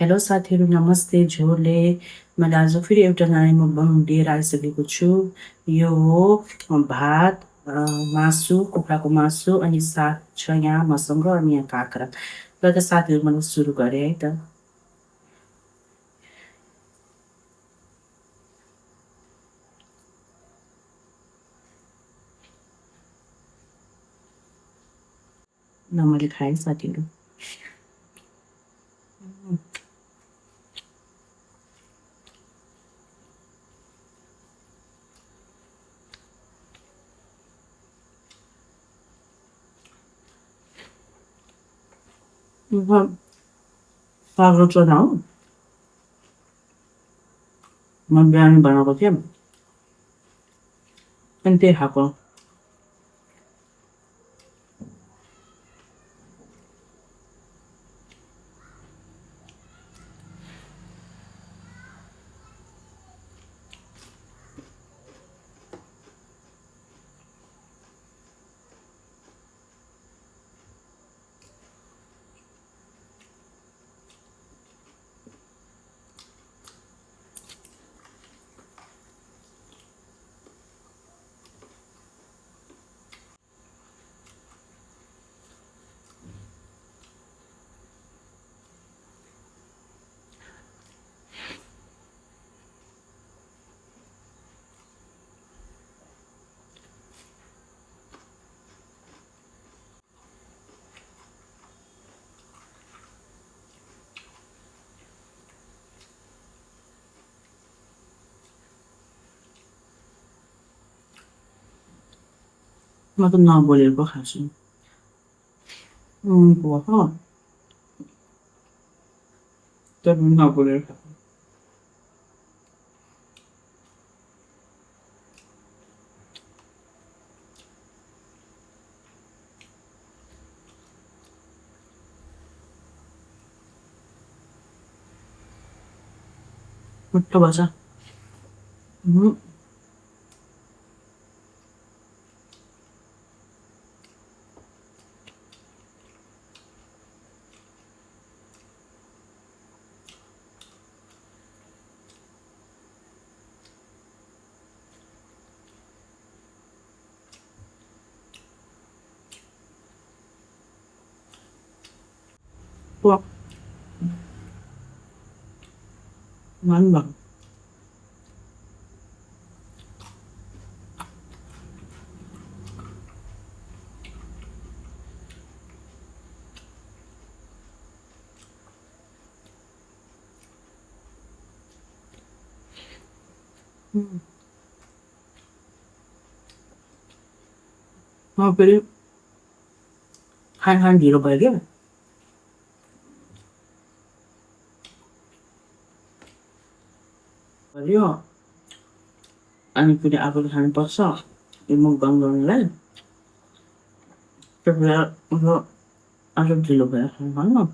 Hello साथीहरू नमस्ते झोले मैले आज फेरि एउटा नयाँ मुखबाङ लिएर आइसकेको छु। यो हो भात मासु कुखुराको मासु अनि साग छ यहाँ मसँग अनि यहाँ काँक्रा। ल त साथीहरू मैले सुरु गरेँ है त। ल मैले खाएँ साथीहरू। साग र चना हो। म बिहान बनाएको थिएँ अनि त्यही खाएको। म त नबोलेर पो खान्छु। तर नबोलेर खाएको। मिठो भएछ। Wah, mantap. Mau pilih खान ढिलो भयो क्या। हरियो अनि फेरि आफूले खानुपर्छ यो मुखबाङ गर्नुलाई। त्यही भएर आज ढिलो भयो होइन।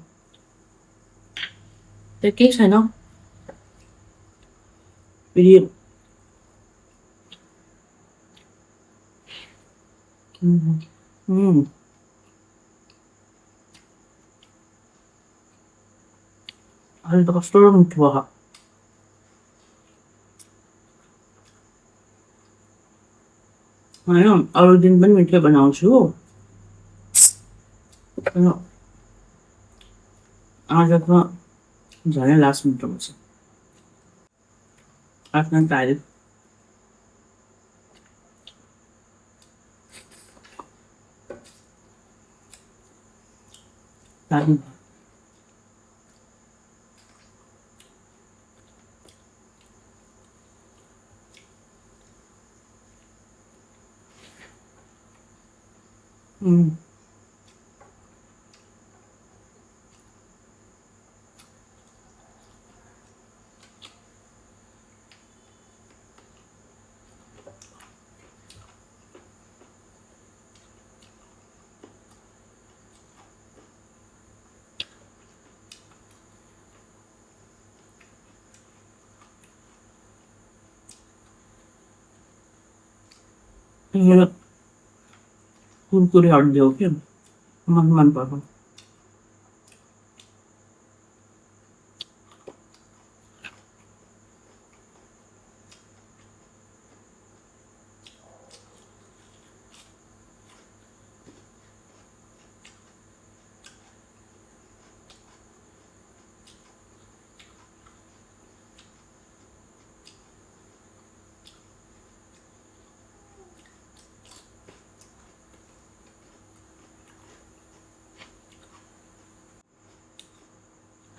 त्यो केही छैन। फेरि अहिले त कस्तो मिठो भयो। होइन अरू दिन पनि मिठै बनाउँछु आज त झनै लास्ट मिठो भएछ। आफ्नो तारिफ। तारिफ। यो कुरकुरे हड्डी हो क्या मन पर्छ।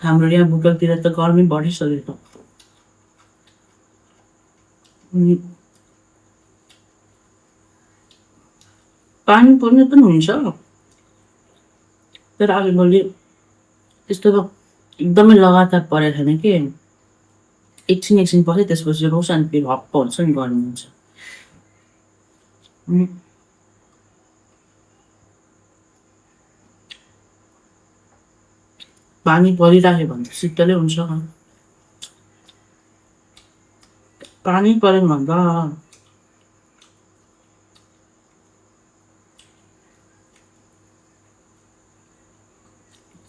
हाम्रो यहाँ बुटलतिर त गर्मी बढिसकेको। अनि पानी पर्ने पनि हुन्छ, तर आजभोलि त्यस्तो त एकदमै लगातार परेको छैन कि। एकछिन पर्छ त्यसपछि रोक्छ अनि फेरि हप्प हुन्छ नि गर्मी हुन्छ। पानी परिराख्यो भने त शीतलै हुन्छ। पानी परेन भने त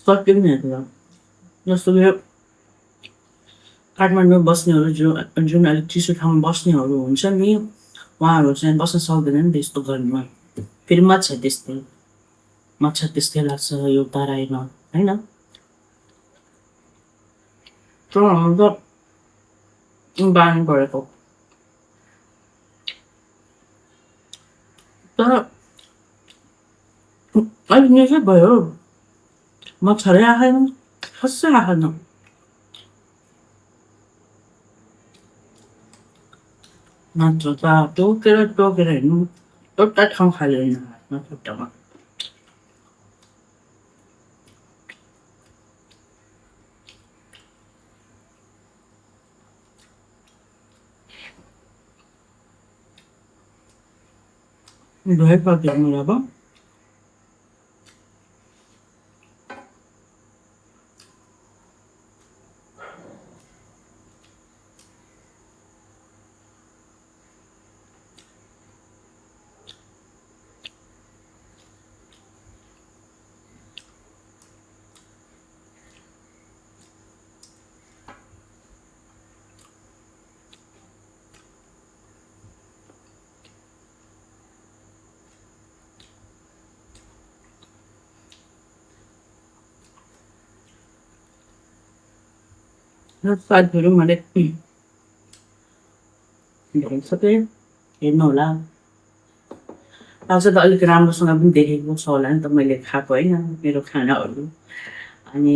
सकिँदैन त। जस्तो कि काठमाडौँमा बस्नेहरू जुन अलिक चिसो ठाउँमा बस्नेहरू हुन्छ नि, उहाँहरू चाहिँ बस्न सक्दैन नि त यस्तो गर्मीमा। फेरि मच्छर त्यस्तै लाग्छ यो तराईमा, होइन? तर हाम्रो त बानी परेको। तर अलिक निकै भयो, मच्छरै आएन, खासै आएन। नत्र त टोकेर हिँड्नु एउटा ठाउँ खाली होइन हातमा खुट्टामा। धेरै पर्थ्यो मेरो अब। साथीहरू मैले सबै हेर्नु होला। आज त अलिक राम्रोसँग पनि देखेको छ होला नि त मैले खाएको होइन मेरो खानाहरू। अनि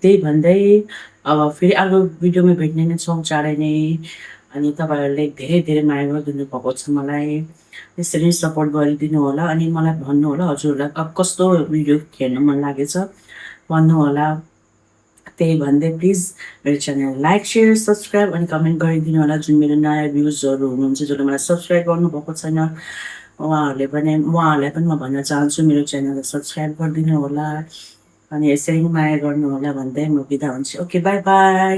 त्यही भन्दै अब फेरि अर्को भिडियोमा भेट्ने नै छौँ चाँडै नै। अनि तपाईँहरूले धेरै माया गरिदिनु भएको छ मलाई। यसरी नै सपोर्ट गरिदिनु होला अनि मलाई भन्नु होला हजुरहरूलाई अब कस्तो भिडियो हेर्न मन लागेछ भन्नु होला। त्यही भन्दै प्लिज मेरो च्यानल लाइक, सेयर, सब्सक्राइब अनि कमेन्ट गरिदिनु होला। जुन मेरो नयाँ भ्युजहरू हुनुहुन्छ जसले मलाई सब्सक्राइब गर्नुभएको छैन उहाँहरूलाई पनि म भन्न चाहन्छु मेरो च्यानललाई सब्सक्राइब गरिदिनु होला। अनि यसरी नै माया गर्नु होला भन्दै म बिदा हुन्छु। Okay, by by.